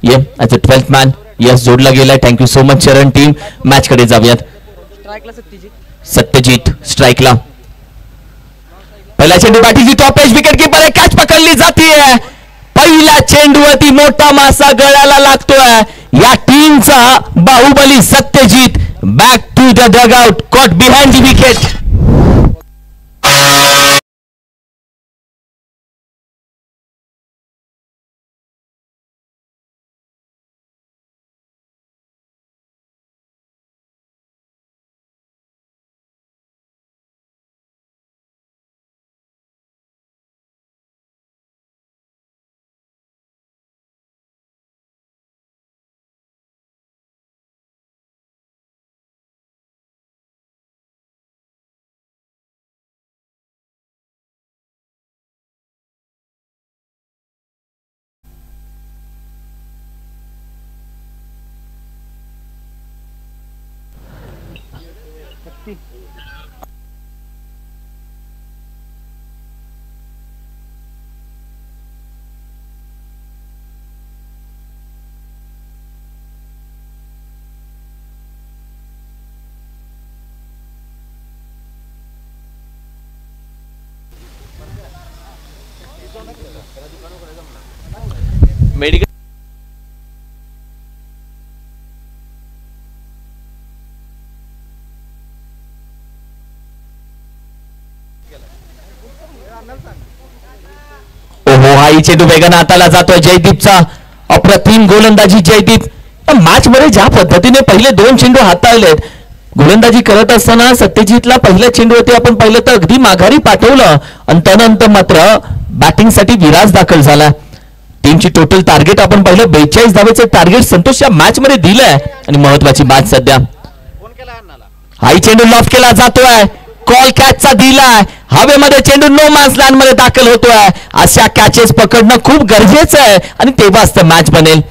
ये as a 12th man yes जोडला गेलाय. थँक्यू सो मच चरण टीम. मॅच कडे जाऊयात. सत्यजित स्ट्राईकला. पहिला चेंडू पाठीची टॉप एज विकेट कीपर आहे, कॅच पकडली जातीये. पहिल्या चेंडूवरती मोठा मासा गळ्याला लागतोय. या टीमचा Baahubali Satyajit back to the dugout, caught behind the wicket. Medical ओहो, हा चेंडू वेगाने हाताला जातोय जयदीपचा. अप्रतिम गोलंदाजी जयदीप. मॅच मध्ये ज्या पद्धतीने पहिले 2 चेंडू हाताळलेत, गोलंदाजी करत असताना सत्यजितला पहिल्या चेंडूवरती आपण पाहिलं तर अगदी माघारी पाठवलं आणि त्यानंतर मात्र बॅटिंगसाठी विराज दाखल झाला. टीमची टोटल टार्गेट आपण पाहिलं 42 धावेचं टार्गेट संतोष या मॅच मध्ये दिलंय. आणि महत्वाची बात सध्या हाई चेंडू लॉफ केला जातोय, कॉल कॅचचा दिलाय. हवेमध्ये चेंडू नो मॅन्स लँड मध्ये दाखल होतोय. अशा कॅचेस पकडणं खूप गरजेचं आहे आणि तेव्हाच तर मॅच बनेल.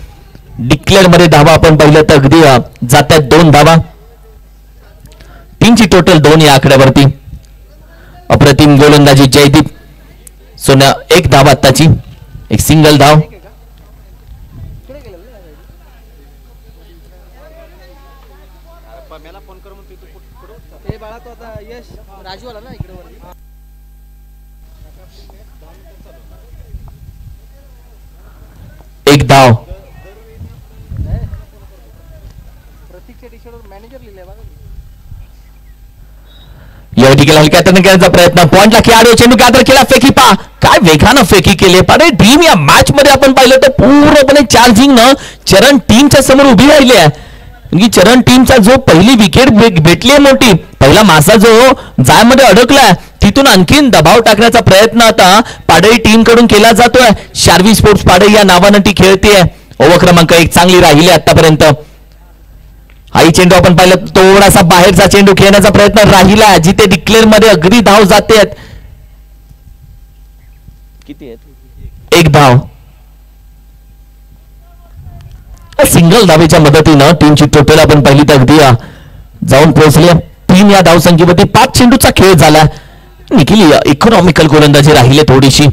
डिक्लेअर मध्ये धावा आपण पाहिलं तर अगदी जात्यात 2 धावा. टीमची टोटल 2 या आकड्यावरती. अप्रतिम गोलंदाजी जयदीप. सोन्या 1 धाव आत्ताची, एक सिंगल धाव. एक धाव. या ठिकाणी हलक्या हाताने करण्याचा प्रयत्न, पॉइंटला खेळाडू चेंडू कातर केला, फेकी पा काय वेगानं फेकी केले. पण टीम या मॅच मध्ये आपण पाहिलं तर पूर्णपणे चार्जिंग न चरण टीमच्या समोर उभी राहिली आहे. चरण टीमचा जो पहिली विकेट भेटली मोठी, पहिला मासा जो जायमध्ये अडकलाय, तिथून आणखीन दबाव टाकण्याचा प्रयत्न आता पाडळी टीम कडून केला जातोय. शार्वी स्पोर्ट्स पाडळी या नावानं ती खेळते. ओव्हर क्रमांक 1 चांगली राहिली आतापर्यंत. हाई चेंडू आपण पाहिलं थोडासा बाहेरचा चेंडू खेळण्याचा प्रयत्न राहिला, जिथे डिक्लेअर मध्ये अगदी धाव जाते. किती आहेत? 1 धाव. सिंगल धावेच्या मदतीनं टीमची टोटल आपण पाहिली तर अगदी जाऊन पोहोचले. 3 या धावसंख्येवरती 5 चेंडूचा खेळ झाला. निखिल इकॉनॉमिकल गोलंदाजी राहिले थोडीशी.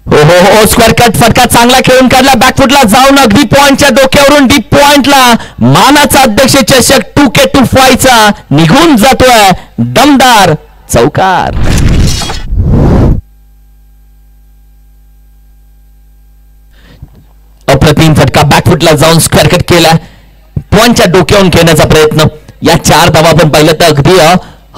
हो हो हो, स्क्वेअर कट फटका चांगला खेळून काढला, बॅकफुटला जाऊन अगदी पॉइंटच्या डोक्यावरून डीप पॉइंटला मानाचा अध्यक्ष चषक 2K25 चा निघून जातोय दमदार चौकार. अप्रतिम फटका बॅकफुटला जाऊन स्क्वेअर कट केला, पॉइंटच्या डोक्यावरून खेळण्याचा प्रयत्न. या 4 धावा आपण पाहिलं तर अगदी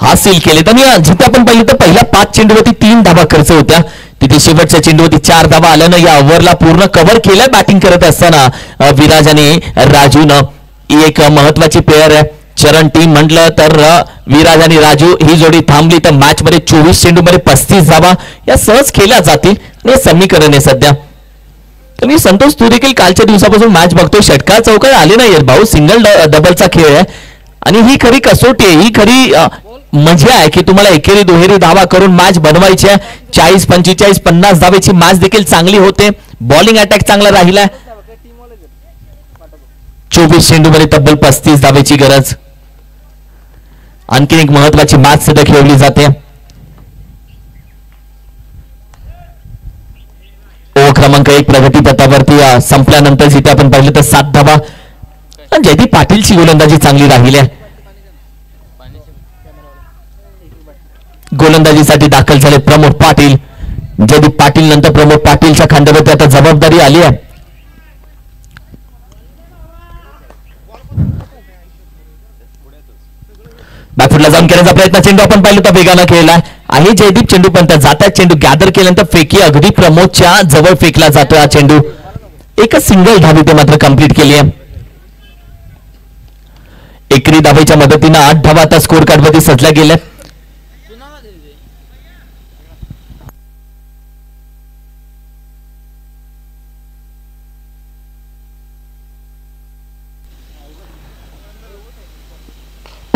हासिल केले. आणि जिथे आपण पाहिलं तर पहिल्या 5 चेंडूवरती 3 धावा खर्च होत्या, तिथे शेवटच्या चेंडूवरती 4 धावा आल्यानं या ओव्हरला पूर्ण कव्हर केलंय. बॅटिंग करत असताना विराज आणि राजूनं एक महत्वाची पेअर आहे. चरण टीम म्हटलं तर विराज आणि राजू ही जोडी थांबली तर मॅच मध्ये 24 चेंडूमध्ये 35 धावा या सहज केल्या जातील. हे समीकरण आहे सध्या. आणि संतोष तू देखील कालच्या दिवसापासून मॅच बघतोय, षटकार चौकार आले नाही भाऊ, सिंगल डबलचा खेळ आहे. आणि ही खरी कसोटी आहे, ही खरी मजा आहे की तुम्हाला एकेरी दुहेरी धावा करून मॅच बनवायची आहे. 40 45 50 धावेची मॅच देखील चांगली होते. बॉलिंग अटॅक चांगला राहिला. 24 चेंडूमध्ये तब्बल 35 धावेची गरज. आणखी एक महत्वाची मॅच सध्या खेळली जाते. ओव्हर क्रमांक 1 प्रगती पथावरती संपल्यानंतर जिथे आपण पाहिलं तर 7 धावा. जयदीप पाटीलची गोलंदाजी चांगली राहिली आहे. गोलंदाजीसाठी दाखल झाले प्रमोद पाटील. जयदीप पाटील नंतर प्रमोद पाटीलच्या खांद्यावरती आता जबाबदारी आली आहे. बॅकफुटला जाऊन करण्याचा प्रयत्न, चेंडू आपण पाहिलं तर वेगानं खेळला आहे जयदीप. चेंडू पण जातात, चेंडू गॅदर केल्यानंतर फेकी अगदी प्रमोदच्या जवळ फेकला जातो हा चेंडू. एकच सिंगल धावी ते मात्र कंप्लीट केली आहे. एकरी धावेच्या मदतीनं 8 धावा आता स्कोर कार्डवरती सजल्या गेल्या.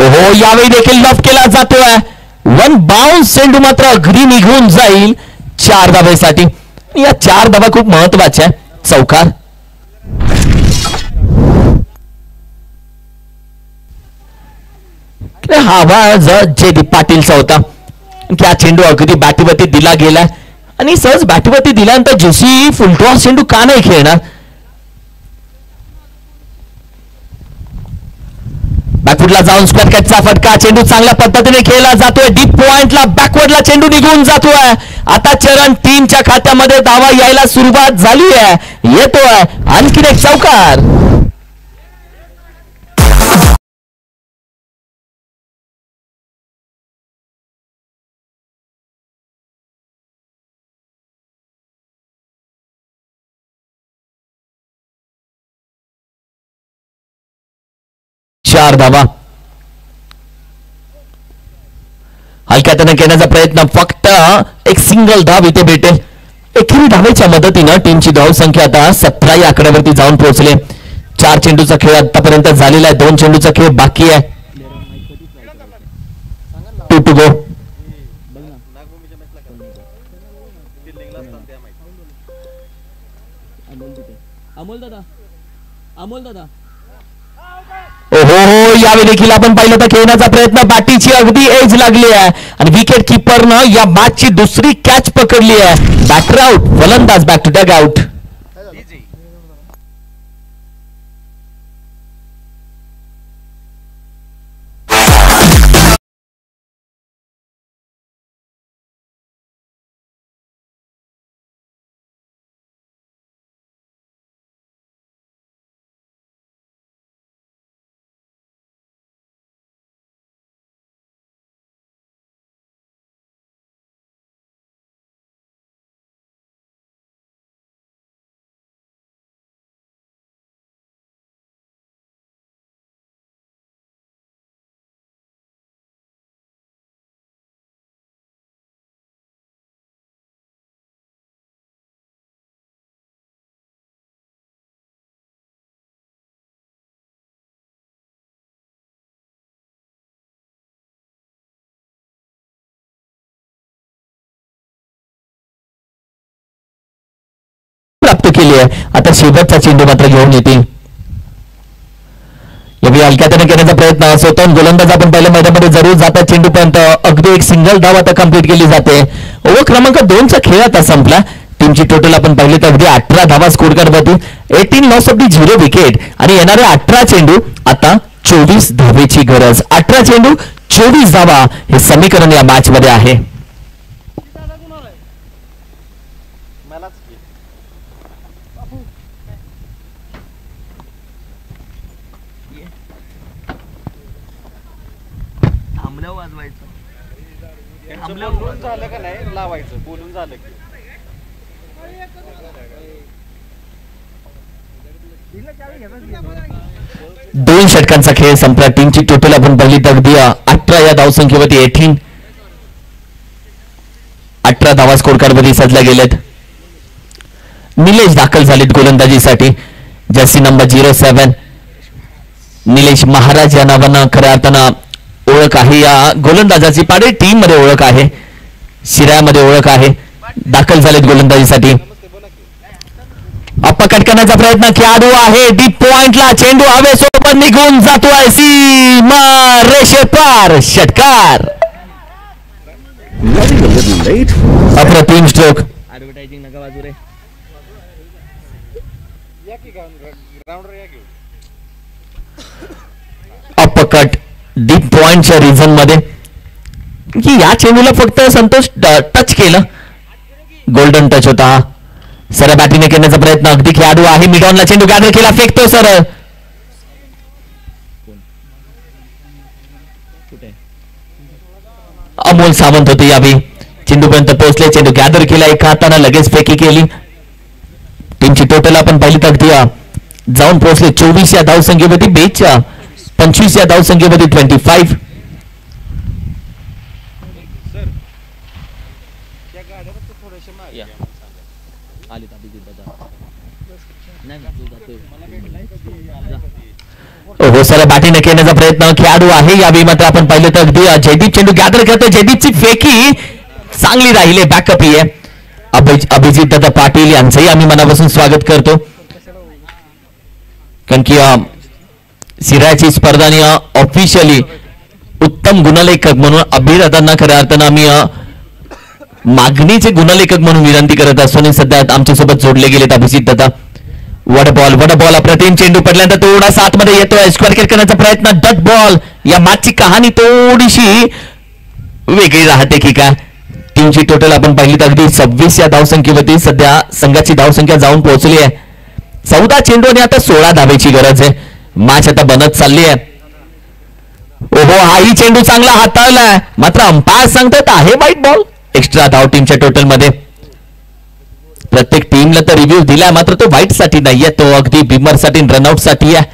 हो, यावेळी देखील लफ केला जातोय. 1 बाउन्स चेंडू मात्र अगदी निघून जाईल 4 धावेसाठी. या 4 धावा खूप महत्वाच्या आहे. चौकार. हा जयदीप पाटीलचा होता. हा चेंडू अगदी बॅटीवरती दिला गेला आणि सहज बॅटीवरती दिल्यानंतर जोशी फुलटॉस चेंडू का नाही खेळणार. बॅकवर्डला जाऊन स्क्वेअर कटचा फटका, चेंडू चांगल्या पद्धतीने खेळला जातोय. डीप पॉइंटला बॅकवर्डला चेंडू निघून जातोय. आता चरण टीमच्या खात्यामध्ये धावा यायला सुरुवात झाली आहे. येतोय आणखीन एक चौकार. चार धावा हलक्यातनं घेण्याचा प्रयत्न, फक्त एक सिंगल धाव इथे भेटेल. एकेरी धावेच्या मदतीनं टीमची धावसंख्या आता 17 या आकड्यावरती जाऊन पोहोचले. 4 चेंडूचा खेळ आतापर्यंत झालेला आहे. 2 चेंडूचा खेळ बाकी आहे. 2 to go. ओहो हो, यावेळी देखील आपण पाहिलं तर खेळण्याचा प्रयत्न, बॅटीची अगदी एज लागली आहे आणि विकेट किपरनं या मॅचची दुसरी कॅच पकडली आहे. बॅटर आउट, फलंदाज बॅक टू डग आउट. प्राप्त केली आहे. आता शेवटचा चेंडू मात्र घेऊन येतील. एवढी हलक्यातने करण्याचा प्रयत्न असतो. गोलंदाज आपण पहिल्या मैदानामध्ये जरूर जातात चेंडूपर्यंत. अगदी एक सिंगल धाव आता कंप्लीट केली जाते. ओव्हर क्रमांक 2 चा खेळ आता संपला. टीमची टोटल आपण पाहिले तर अगदी 18 धावा स्कोर करत होती. 18 लॉस ऑफ दी 0 विकेट आणि येणारे 18 चेंडू आता 24 धावेची गरज. 18 चेंडू 24 धावा हे समीकरण या मॅच मध्ये आहे. झालं का नाही लावायचं बोलून झालं की दोन षटकांचा खेळ संपला. टीमची टोटल आपण पाहिली तर अगदी 18 या धावसंख्येवरती 18 धावा स्कोर कार्डमध्ये सजल्या गेलेत. निलेश दाखल झालेत गोलंदाजीसाठी. जर्सी नंबर 07 निलेश महाराज या नावानं खऱ्या अर्थानं ओळख आहे. या गोलंदाजाची पाडे टीम मध्ये ओळख आहे, शिरायामध्ये ओळख आहे. दाखल झालेत गोलंदाजीसाठी. अपकट करण्याचा प्रयत्न खेळाडू आहे. डीप पॉइंटला चेंडू हवेसोबत निघून जातोय. सीमा रेषेपार षटकार. अप्रतिम स्ट्रोक. ऍडव्हर्टायझिंग नका वाजू रे. अपकट डीप पॉइंटच्या रिझन मध्ये की या चेंडूला फक्त संतोष टच केलं. गोल्डन टच होता. सरळ बॅटिंग करण्याचा प्रयत्न अगदी खेळाडू आहे. मिडॉनला चेंडू गॅदर केला, फेकतो सरळ. अमोल सावंत होते यावेळी. चेंडूपर्यंत पोहोचले, चेंडू गॅदर केला, एका हाताने लगेच फेकी केली. टीमची टोटल आपण पाहिली तर अगदी जाऊन पोहोचले 24 या धावसंख्येवरती. 25 या धावसंख्येवरती 25. हो सर, बॅटिंग करण्याचा प्रयत्न खेळाडू आहे. यावेळी मात्र आपण पाहिलं तर अगदी जयदीप चेंडू गॅदर करतो. जयदीपची फेकी चांगली राहिली. बॅकअप ही आहे. अभिजित दादा पाटील यांचंही आम्ही मनापासून स्वागत करतो, कारण की सिराची स्पर्धा आणि ऑफिशियली उत्तम गुणलेखक म्हणून अभिदादांना खऱ्या अर्थानं आम्ही मागणीचे गुणलेखक म्हणून विनंती करत असतो. आणि सध्या आमच्यासोबत जोडले गेलेत अभिजित दादा. वड बॉल अप्रतिम चेंडू पडल्यानंतर थोडासा आतमध्ये येतोय. स्क्वेअर किक करण्याचा प्रयत्न. डट बॉल. या मॅचची कहाणी थोडीशी वेगळी राहते की काय. टीमची टोटल आपण पाहिली तर अगदी 26 या धावसंख्येवरती सध्या संघाची धावसंख्या जाऊन पोहोचली आहे. 14 चेंडू आणि आता 16 धावेची गरज आहे. मॅच आता बनत चालली आहे. ओहो, हाही चेंडू चांगला हाताळलाय, मात्र अंपायर सांगतात आहे वाईट बॉल. एक्स्ट्रा धाव टीमच्या टोटल मध्ये. प्रत्येक टीमला तर रिव्ह्यू दिलाय, मात्र तो वाईट साठी नाहीये, तो अगदी बिमर साठी रनआउट साठी आहे.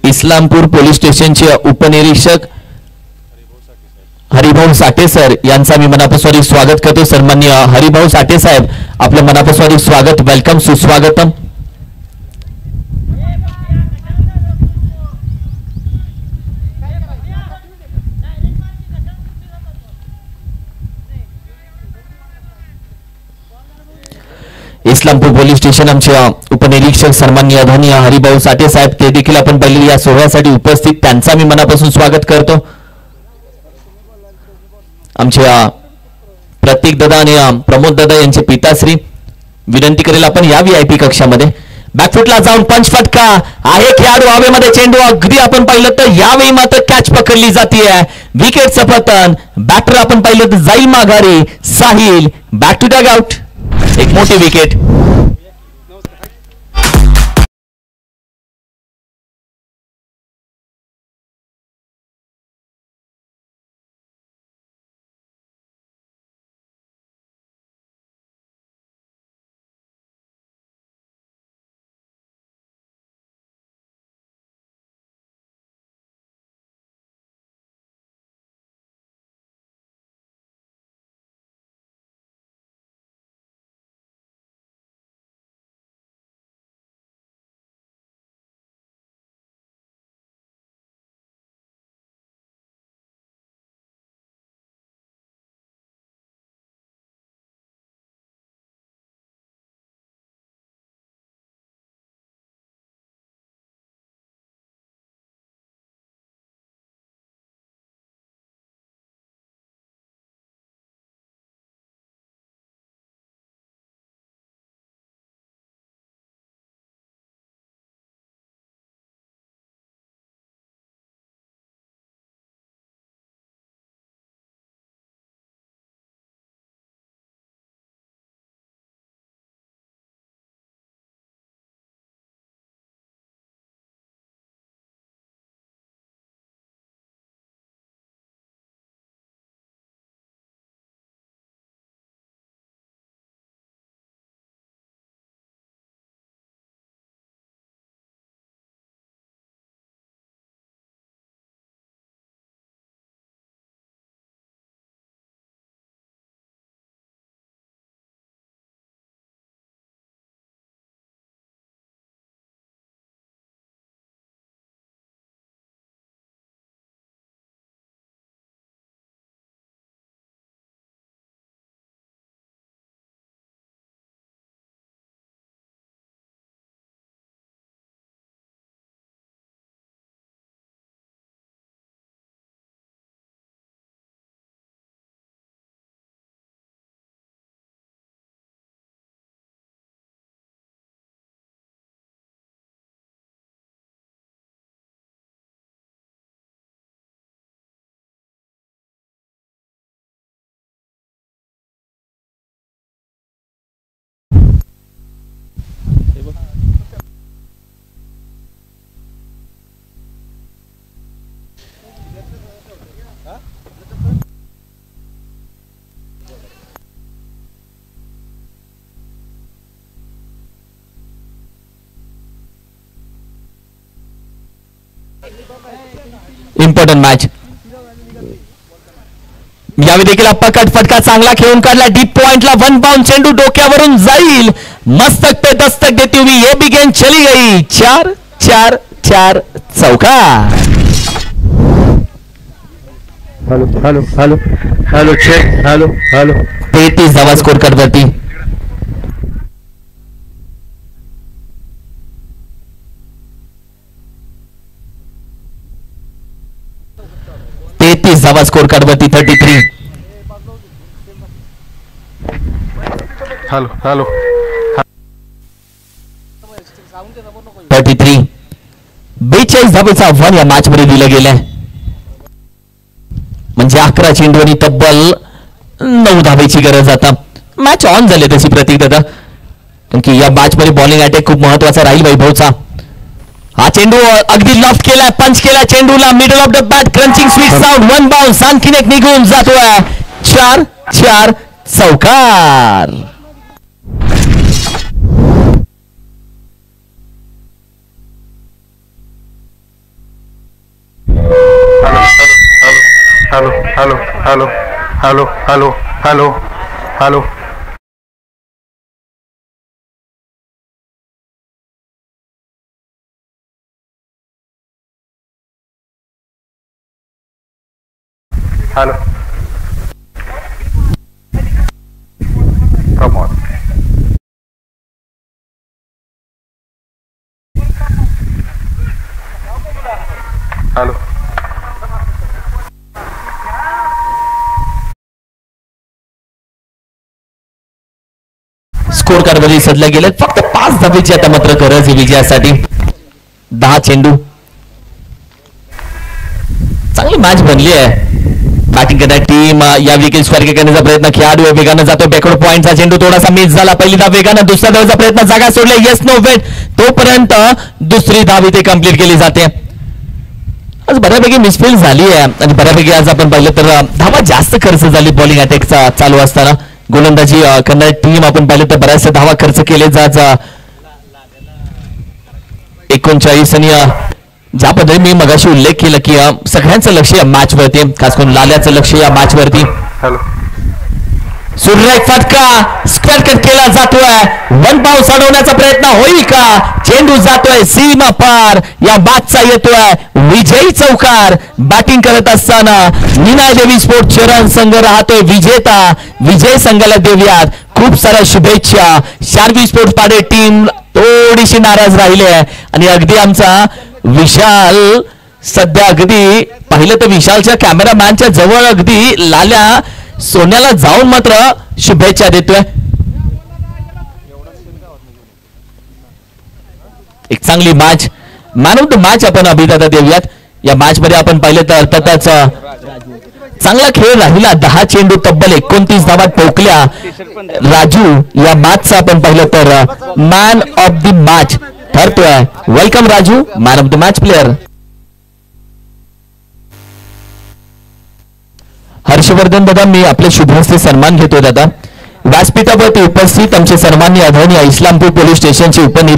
इस्लामपूर पोलीस स्टेशनचे उपनिरीक्षक हरिभाऊ साठे सर यांचा मी मनापासून स्वागत करतो. सन्माननीय हरिभाऊ साठे साहेब, आपलं मनापासून स्वागत, वेलकम, सुस्वागतम. इस्लामपूर पोलीस स्टेशन आमचे उपनिरीक्षक सन्माननीय आदरणीय हरिभाऊ साठे साहेब, ते देखील आपण पहिले या सोहळ्यासाठी उपस्थित, त्यांचा मी मनापासून स्वागत करतो. आमचे प्रतीक दादा आणि प्रमोद दादा यांचे पिताश्री, विनंती करेल आपण या VIP कक्षामध्ये. बॅकफुटला जाऊन पंच फटका आहे. खेळाडू हवेमध्ये, चेंडू अगदी आपण पाहिलं तर यावेळी मात्र कॅच पकडली जाते. विकेटचं पतन. बॅटर आपण पाहिलं तर जाईल माघारी. साहिल बॅक टू डग आउट. एक मोठी विकेट. Important match. यावेळी देखील अपकट फटका चांगला खेळून काढला डीप पॉइंटला. 1 बाउंड चेंडू डोक्यावरून जाईल. मस्तक पे दस्तक देती हुई ये भी गेंद चली गई. 4-4-4 चौका. Hello hello hello hello check hello hello 33 धावा स्कोर कार्डवरती. धावा स्कोर कार्डवरती 33. Hello hello 33. 42 धावेचं आव्हान या मॅच मध्ये दिलं गेलंय. म्हणजे 11 चेंडू आणि तब्बल 9 धावेची गरज. आता मॅच ऑन झाली तशी प्रतीक दादा, कारण की या मॅच मध्ये बॉलिंग अटॅक खूप महत्वाचा राहील वैभवचा. हा चेंडू अगदी लॉफ्ट केलाय, पंच केला चेंडूला. Middle of the bat crunching sweet sound. 1 bounce आणखीन एक निघून जातोय. 4-4 चौकार. Hello hello hello hello hello hello hello hello come on hello score कार्डमध्ये सदल्या गेले फक्त 5 धावेची आता मात्र गरज आहे विजयासाठी. 10 चेंडू. चांगली मॅच बनली आहे. बॅटिंग करणारी टीम या विकेट स्क्वेअर करण्याचा प्रयत्न. खेळाडू वेगानं जातो. बॅकवर्ड पॉइंटचा चेंडू थोडासा मिस झाला. पहिली धाव वेगानं, दुसऱ्या धावेचा प्रयत्न जागा सोडले. येस नो वेट तोपर्यंत दुसरी धाव इथे कंप्लीट केली जाते. आज बऱ्यापैकी मिसफील झाली आहे आणि बऱ्यापैकी आज आपण पाहिलं तर धावा जास्त खर्च झाली बॉलिंग अटॅकचा चालू असताना. गोलंदाजी करणारी टीम आपण पाहिलं तर बऱ्याचशा धावा खर्च केले जात. 39 आणि ज्या पद्धतीने मी मगाशी उल्लेख केला की सगळ्यांचं लक्ष या मॅच वरती, खास करून लाल्याचं लक्ष या मॅच वरती. हॅलो सुरेख फटका स्क्वेअर कट केला जातोय. 1 बाउन्स अडवण्याचा प्रयत्न होईल का? चेंडू जातोय सीमा पार. या मॅचचा येतोय विजयी चौकार. बॅटिंग करत असताना नीना देवी स्पोर्ट चरण संघ राहतोय विजेता. विजय संघाला देऊयात खूप साऱ्या शुभेच्छा. शार्वी स्पोर्ट्स पाडे टीम थोडीशी नाराज राहिली आहे आणि अगदी आमचा विशाल सध्या अगदी पाहिलं तर विशालच्या कॅमेरामॅनच्या जवळ अगदी लाल्या सोन्याला जाऊन मात्र शुभेच्छा देतोय. एक चांगली match. Man of the match आपण अभिदाता देऊयात. या मॅच मध्ये आपण पाहिलं तर अर्थातच चांगला खेळ राहिला. 10 चेंडू तब्बल 29 धावा ठोकल्या. राजू या मॅचचा आपण पाहिलं तर मॅन ऑफ द मॅच ठरतोय. Welcome Raju, man of the match player. Harshvardhan दादा मी आपले शुभहस्ते सन्मान घेतो दादा. व्यासपीठावरती उपस्थित आमचे सन्माननीय आदरणीय इस्लामपूर पोलीस स्टेशनचे उपनिरीक्षक